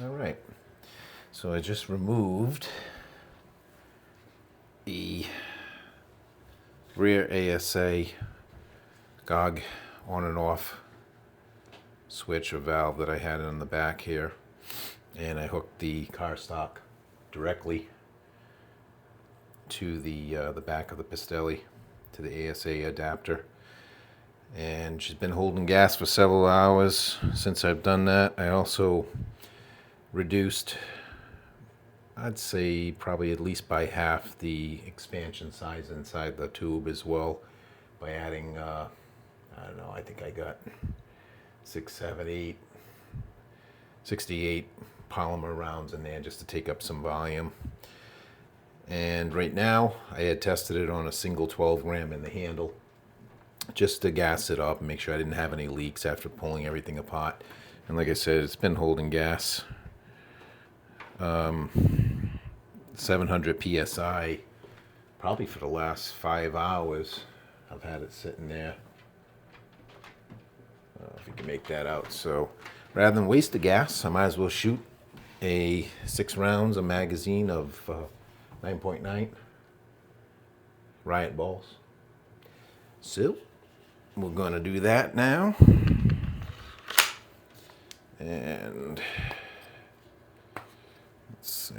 All right, so I just removed the rear ASA GOG on and off switch or valve that I had on the back here, and I hooked the car stock directly to the back of the Pistelle, to the ASA adapter. And she's been holding gas for several hours since I've done that. I also reduced, I'd say probably at least by half, the expansion size inside the tube as well, by adding I don't know, I think I got 68 polymer rounds in there just to take up some volume. And right now I had tested it on a single 12 gram in the handle just to gas it up and make sure I didn't have any leaks after pulling everything apart. And like I said, it's been holding gas 700 psi probably for the last 5 hours. I've had it sitting there. If you can make that out. So rather than waste the gas, I might as well shoot a 6 rounds, a magazine of 9.9 Riot Balls. So we're going to do that now. And let's see.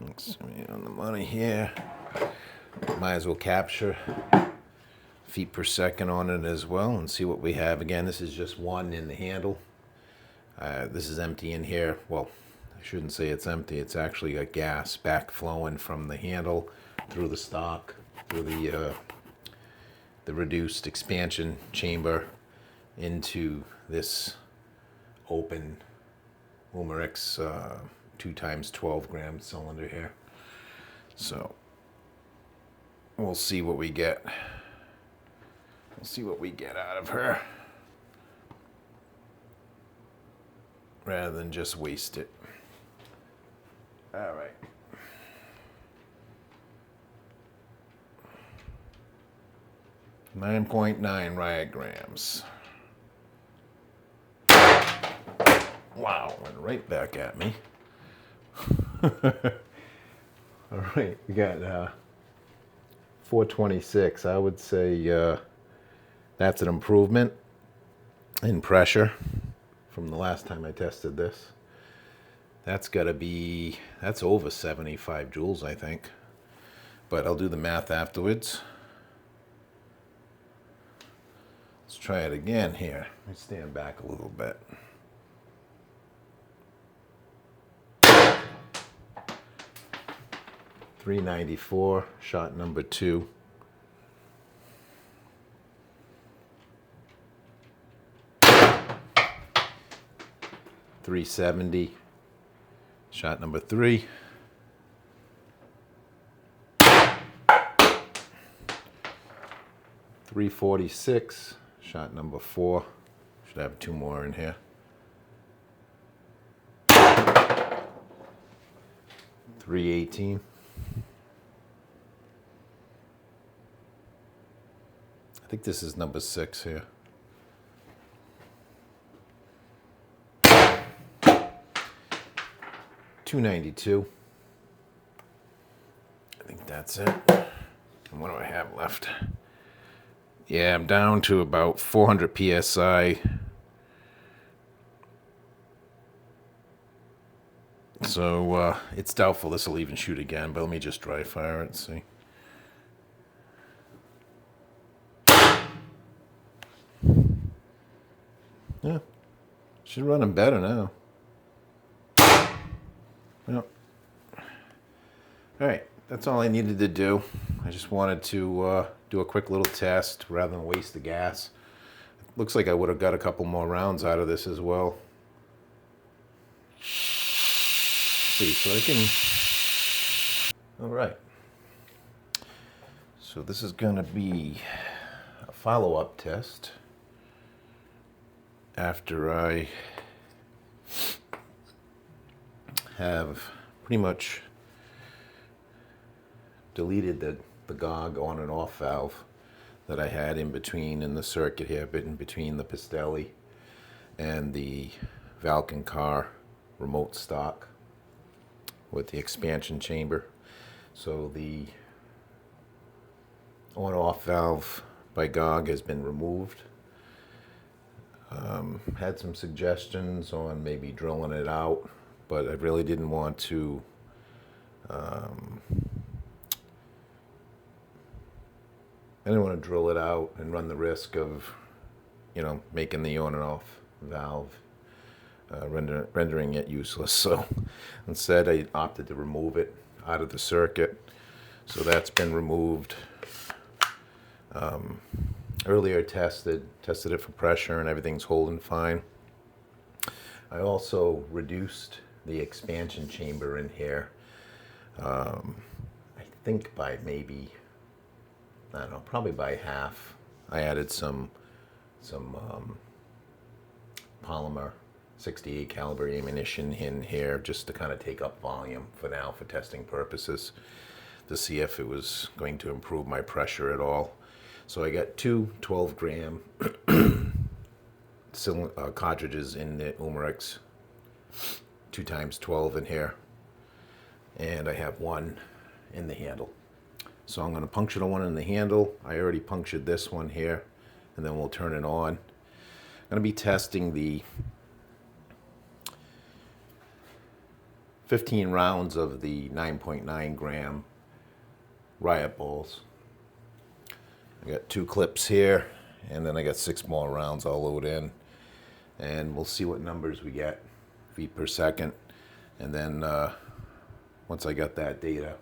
Let's see on the money here. Might as well capture feet per second on it as well and see what we have. Again, this is just one in the handle. This is empty in here. Well, I shouldn't say it's empty. It's actually got gas back flowing from the handle through the stock, through the reduced expansion chamber into this open Umarex 2 times 12 gram cylinder here. So we'll see what we get. We'll see what we get out of her, rather than just waste it. All right. .9 riot grams. Wow, went right back at me. All right, we got 426. I would say that's an improvement in pressure from the last time I tested this. That's got to be, that's over 75 joules, I think. But I'll do the math afterwards. Let's try it again here. Let me stand back a little bit. .394, shot number 2. .370, shot number 3. .346, shot number 4. Should have 2 more in here. .318. I think this is number 6 here. .292. I think that's it. And what do I have left? Yeah, I'm down to about 400 psi. So it's doubtful this will even shoot again, but let me just dry fire it and see. Yeah, she's running better now. Yep. All right, that's all I needed to do. I just wanted to do a quick little test rather than waste the gas. Looks like I would have got a couple more rounds out of this as well. Let's see, so I can. All right. So this is going to be a follow-up test after I have pretty much deleted the GOG on and off valve that I had in between in the circuit here, in between the Pistelle and the Valken CAR remote stock with the expansion chamber. So the on-off valve by GOG has been removed. Had some suggestions on maybe drilling it out, but I really didn't want to drill it out and run the risk of, making the on and off valve, rendering it useless. So instead I opted to remove it out of the circuit. So that's been removed. Earlier tested it for pressure and everything's holding fine. I also reduced the expansion chamber in here. I think by maybe, I don't know, probably by half. I added some polymer 68 caliber ammunition in here just to kind of take up volume for now for testing purposes, to see if it was going to improve my pressure at all. So I got two 12-gram cartridges in the Umarex 2x12 in here, and I have one in the handle. So I'm going to puncture the one in the handle. I already punctured this one here, and then we'll turn it on. I'm going to be testing the 15 rounds of the 9.9 gram Riot Balls. I got 2 clips here, and then I got 6 more rounds I'll load in, and we'll see what numbers we get, feet per second. And then once I got that data,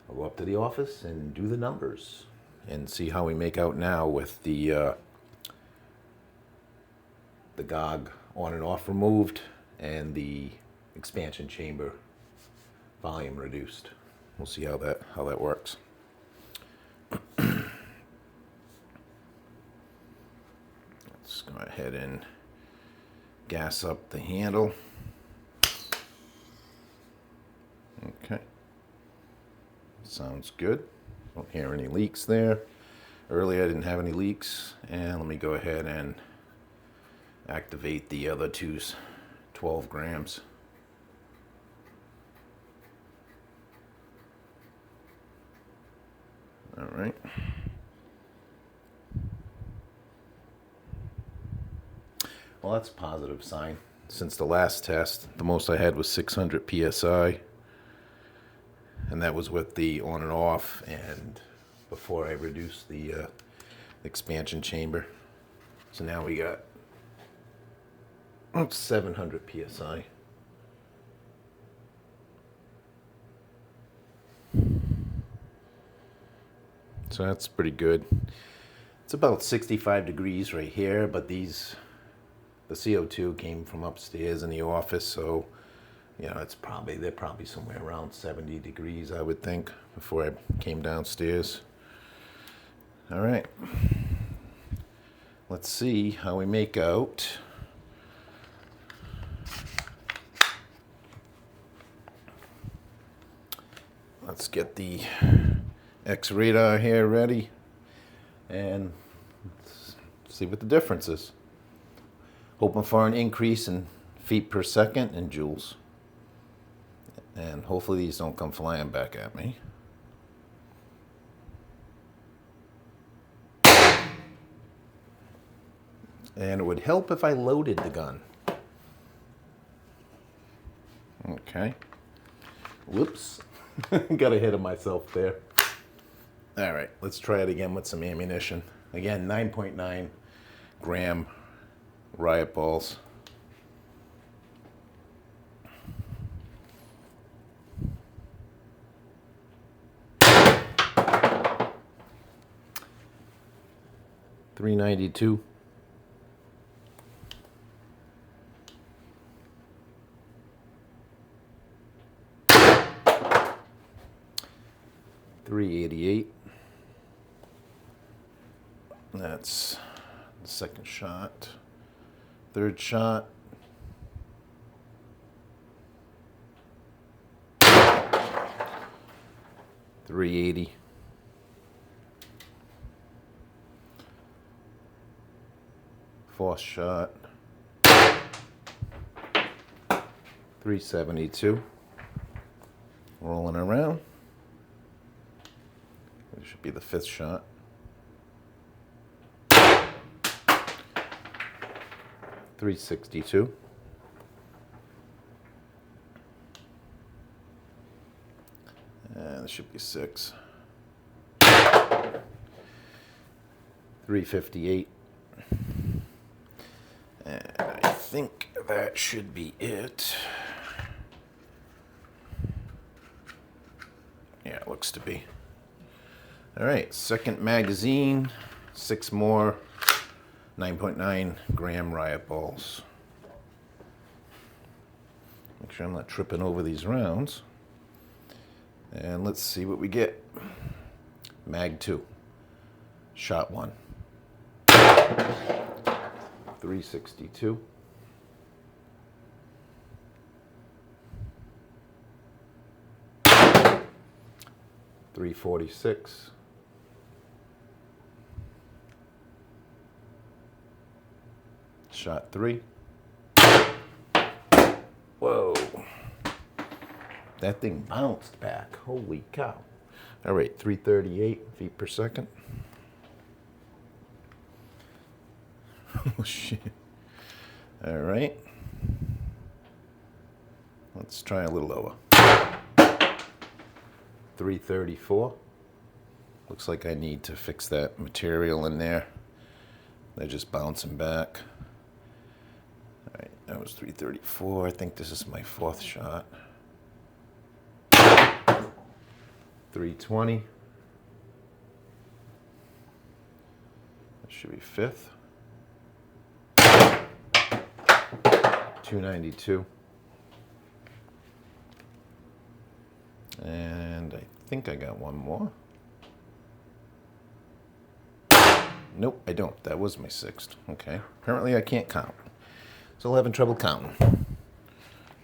I'll go up to the office and do the numbers and see how we make out now with the GOG on and off removed and the expansion chamber volume reduced. We'll see how that works. Let's go ahead and gas up the handle. Okay. Sounds good. Don't hear any leaks there. Earlier I didn't have any leaks. And let me go ahead and activate the other two's 12 grams. All right. Well, that's a positive sign. Since the last test, the most I had was 600 psi, and that was with the on and off and before I reduced the expansion chamber. So now we got 700 psi. So that's pretty good. It's about 65 degrees right here, but the CO2 came from upstairs in the office, so they're probably somewhere around 70 degrees, I would think, before I came downstairs. All right, let's see how we make out. Let's get the X radar here ready and let's see what the difference is. Hoping for an increase in feet per second and joules. And hopefully these don't come flying back at me. And it would help if I loaded the gun. Okay. Whoops. Got ahead of myself there. All right, let's try it again with some ammunition. Again, 9.9 gram Riot Balls. $392. $388. That's the second shot. Third shot. $380. Fourth shot. 372. Rolling around. This should be the 5th shot. 362. And this should be 6. 358. And I think that should be it. Yeah, it looks to be. All right, second magazine, 6 more 9.9 gram Riot Balls. Make sure I'm not tripping over these rounds. And let's see what we get. Mag 2, shot 1. 362. .346. Shot 3. Whoa. That thing bounced back. Holy cow. All right, 338 feet per second. Oh, shit. All right. Let's try a little lower. 334. Looks like I need to fix that material in there. They're just bouncing back. All right, that was 334. I think this is my 4th shot. 320. That should be 5th. 292. And I think I got one more. Nope, I don't. That was my 6th. Okay. Apparently I can't count. Still having trouble counting.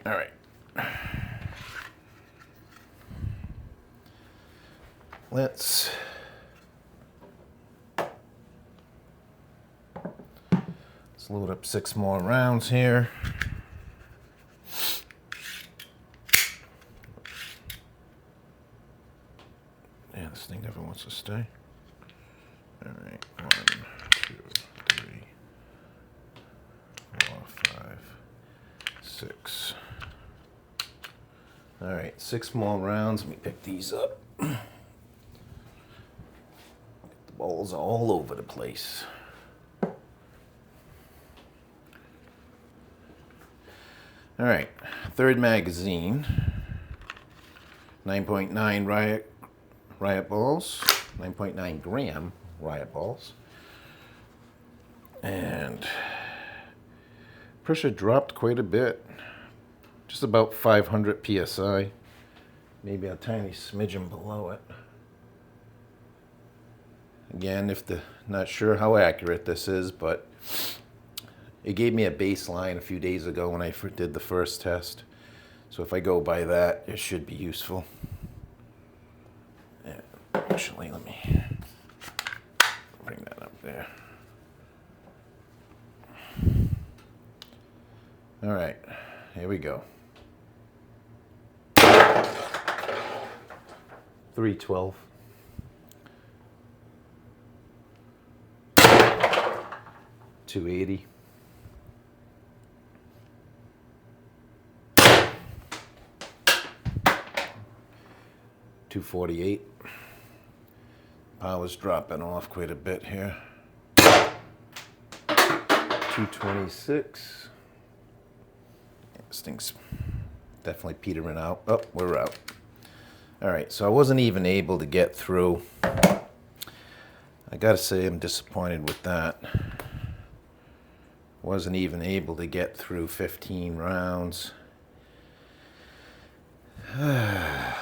All right. Let's load up 6 more rounds here. Yeah, this thing never wants to stay. All right, 1, 2, 3, 4, 5, 6. All right, 6 more rounds. Let me pick these up. The balls all over the place. All right, 3rd magazine. 9.9 Riot Balls. 9.9 gram Riot Balls. And pressure dropped quite a bit. Just about 500 psi. Maybe a tiny smidgen below it. Again, not sure how accurate this is, but it gave me a baseline a few days ago when I did the first test. So if I go by that, it should be useful. Yeah, actually, let me bring that up there. All right, here we go. 312. 280. 248. Power's dropping off quite a bit here. 226. This thing's definitely petering out. Oh, we're out. All right, so I wasn't even able to get through. I gotta say I'm disappointed with that. Wasn't even able to get through 15 rounds. I'm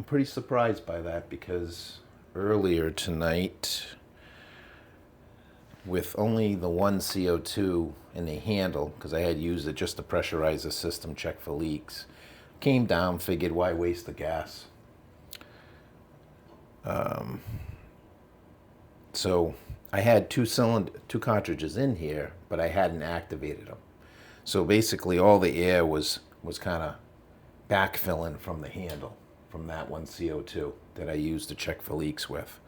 pretty surprised by that because earlier tonight, with only the 1 CO2 in the handle, because I had used it just to pressurize the system, check for leaks, came down, figured why waste the gas. So I had two cartridges in here, but I hadn't activated them. So basically all the air was kind of backfilling from the handle, from that one CO2 that I used to check for leaks with.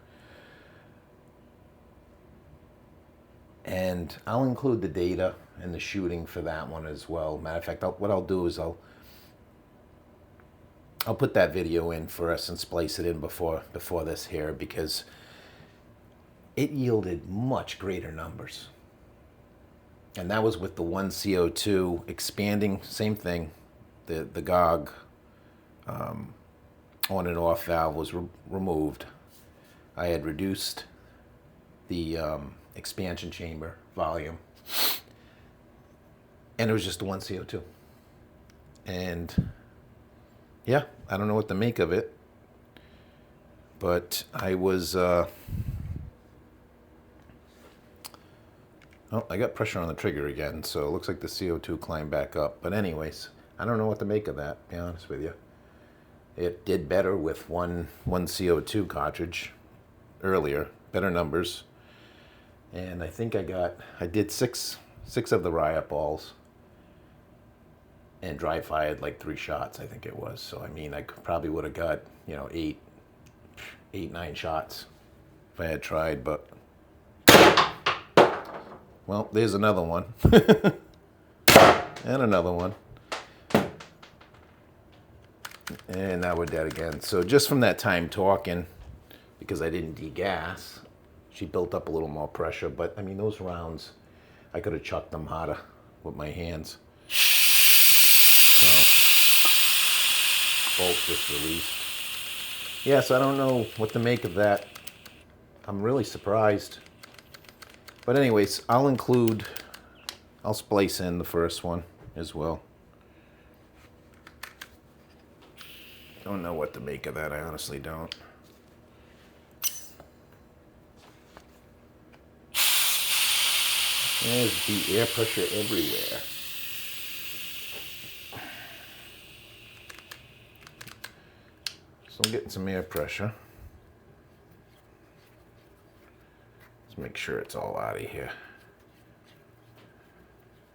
And I'll include the data and the shooting for that one as well. Matter of fact, what I'll do is I'll put that video in for us and splice it in before this here, because it yielded much greater numbers. And that was with the one CO2 expanding, same thing. The GOG on and off valve was removed. I had reduced the expansion chamber volume, and it was just the one CO2. And yeah, I don't know what to make of it, but I was oh, I got pressure on the trigger again, so it looks like the CO2 climbed back up. But anyways, I don't know what to make of that, to be honest with you. It did better with one CO2 cartridge earlier, better numbers. And I think I did six of the Riot Balls and dry fired like 3 shots, I think it was. So I mean, I probably would have got, you know, 9 shots if I had tried, but well, there's another one. And another one. And now we're dead again. So just from that time talking, because I didn't degas, she built up a little more pressure. But I mean, those rounds, I could have chucked them harder with my hands. Bolt just released. Yes, I don't know what to make of that. I'm really surprised. But anyways, I'll splice in the first one as well. Don't know what to make of that, I honestly don't. There's the air pressure everywhere. So I'm getting some air pressure. Let's make sure it's all out of here.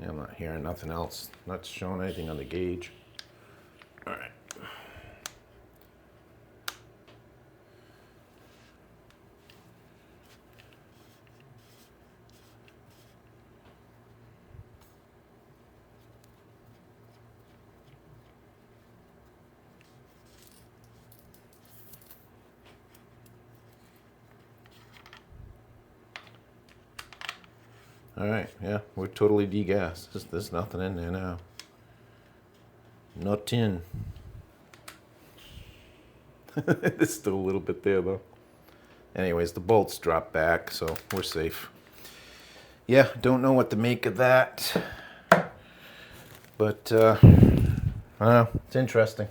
Yeah, I'm not hearing nothing else. Not showing anything on the gauge. All right. All right, yeah, we're totally degassed. There's nothing in there now. Nothing. There's still a little bit there though. Anyways, the bolts drop back, so we're safe. Yeah, don't know what to make of that. But, I don't know, it's interesting.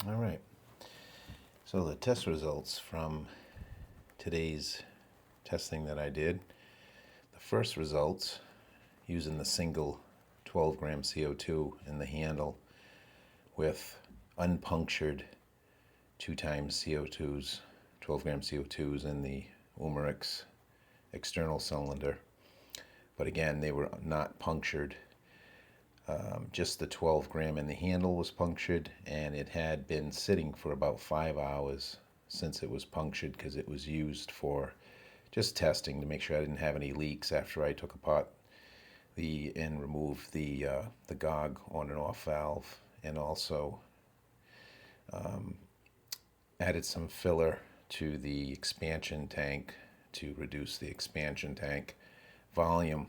All right. So the test results from today's testing that I did. First results using the single 12 gram CO2 in the handle with unpunctured 2x CO2s, 12 gram CO2s in the Umarex external cylinder. But again, they were not punctured. Just the 12 gram in the handle was punctured, and it had been sitting for about 5 hours since it was punctured, because it was used for just testing to make sure I didn't have any leaks after I took apart and removed the GOG on and off valve, and also added some filler to the expansion tank to reduce the expansion tank volume.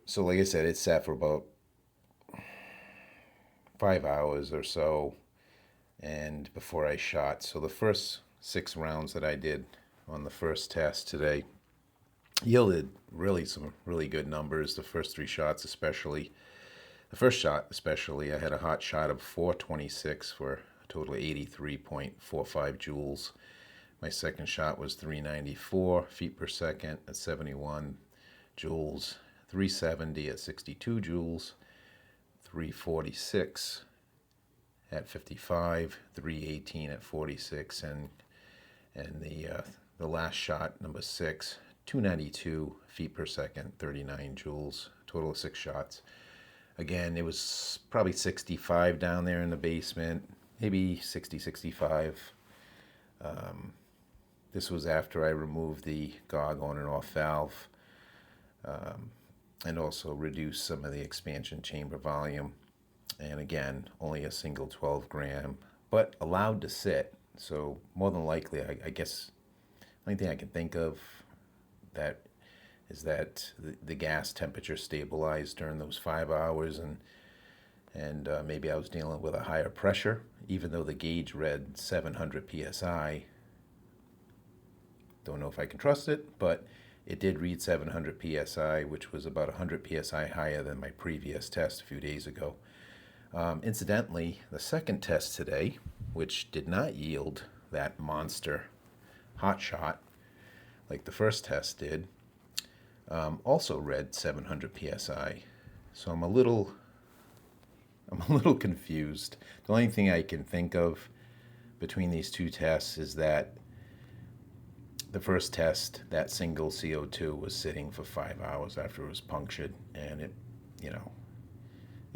So like I said, it sat for about 5 hours or so, and before I shot. So the first 6 rounds that I did on the first test today yielded some really good numbers. The first 3 shots especially. The first shot especially, I had a hot shot of 426 for a total of 83.45 joules. My second shot was 394 feet per second at 71 joules, 370 at 62 joules, 346 at 55, 318 at 46, and the the last shot, number 6, 292 feet per second, 39 joules, total of 6 shots. Again, it was probably 65 down there in the basement, maybe 60, 65. This was after I removed the GOG on and off valve, and also reduced some of the expansion chamber volume. And again, only a single 12 gram, but allowed to sit. So more than likely, I guess, the only thing I can think of that is that the gas temperature stabilized during those 5 hours, and maybe I was dealing with a higher pressure, even though the gauge read 700 psi. Don't know if I can trust it, but it did read 700 psi, which was about 100 psi higher than my previous test a few days ago. Incidentally, the second test today, which did not yield that monster hot shot like the first test did, also read 700 psi. So I'm a little confused. The only thing I can think of between these two tests is that the first test, that single CO2 was sitting for 5 hours after it was punctured, and it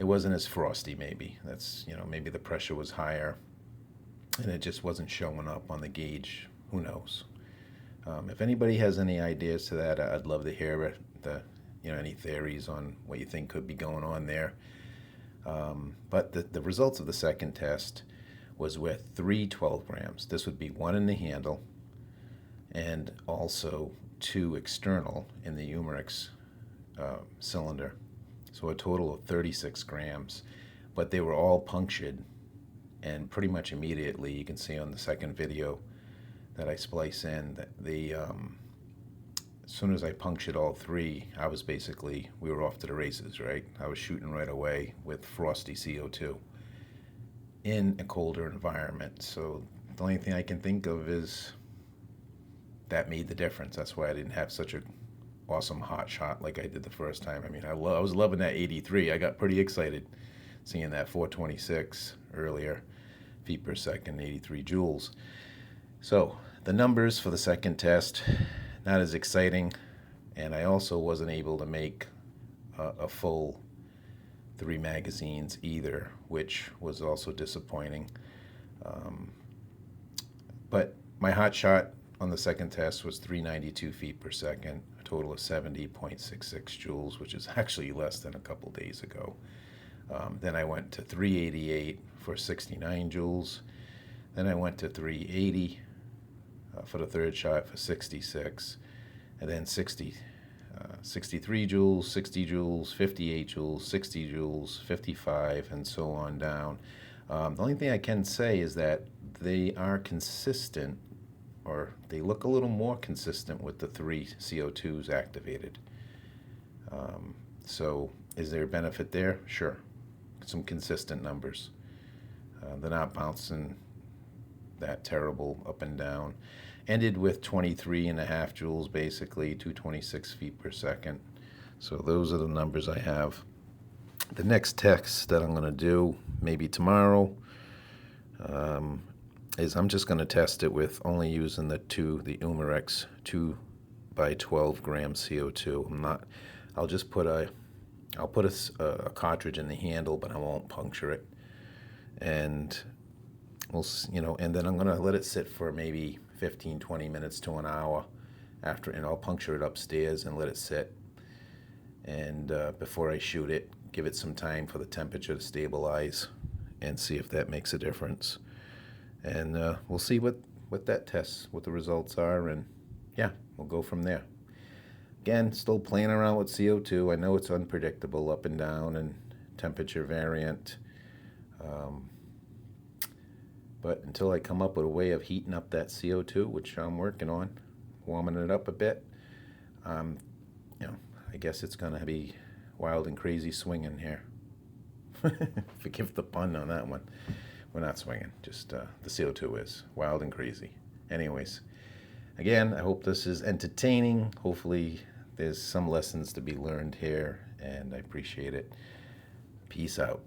wasn't as frosty. Maybe that's, maybe the pressure was higher and it just wasn't showing up on the gauge. Who knows? If anybody has any ideas to that, I'd love to hear it. Any theories on what you think could be going on there. But the results of the second test was with 3 12 grams. This would be 1 in the handle and also 2 external in the Umarex cylinder. So a total of 36 grams. But they were all punctured, and pretty much immediately, you can see on the second video that I splice in, that as soon as I punctured all 3, we were off to the races, right? I was shooting right away with frosty CO2 in a colder environment. So the only thing I can think of is that made the difference. That's why I didn't have such a awesome hot shot like I did the first time. I mean, I was loving that 83. I got pretty excited seeing that 426 earlier, feet per second, 83 joules. So the numbers for the second test, not as exciting, and I also wasn't able to make a full 3 magazines either, which was also disappointing. But my hot shot on the second test was 392 feet per second, a total of 70.66 joules, which is actually less than a couple days ago. Then I went to 388 for 69 joules. Then I went to 380 for the third shot for 66. And then 63 joules, 60 joules, 58 joules, 60 joules, 55, and so on down. The only thing I can say is that they are consistent, or they look a little more consistent with the 3 CO2s activated. So is there a benefit there? Sure. Some consistent numbers. They're not bouncing that terrible up and down. Ended with 23.5 joules, basically 226 feet per second. So those are the numbers I have. The next test that I'm going to do, maybe tomorrow, is I'm just going to test it with only using the Umarex 2 by 12 gram CO2. I'll just put a cartridge in the handle, but I won't puncture it. And and then I'm going to let it sit for maybe 15, 20 minutes to an hour after, and I'll puncture it upstairs and let it sit. And before I shoot it, give it some time for the temperature to stabilize and see if that makes a difference. And we'll see what the results are, and yeah, we'll go from there. Again, still playing around with CO2. I know it's unpredictable, up and down, and temperature variant. But until I come up with a way of heating up that CO2, which I'm working on, warming it up a bit, I guess it's going to be wild and crazy swinging here. Forgive the pun on that one. We're not swinging, just the CO2 is wild and crazy. Anyways, again, I hope this is entertaining. Hopefully there's some lessons to be learned here, and I appreciate it. Peace out.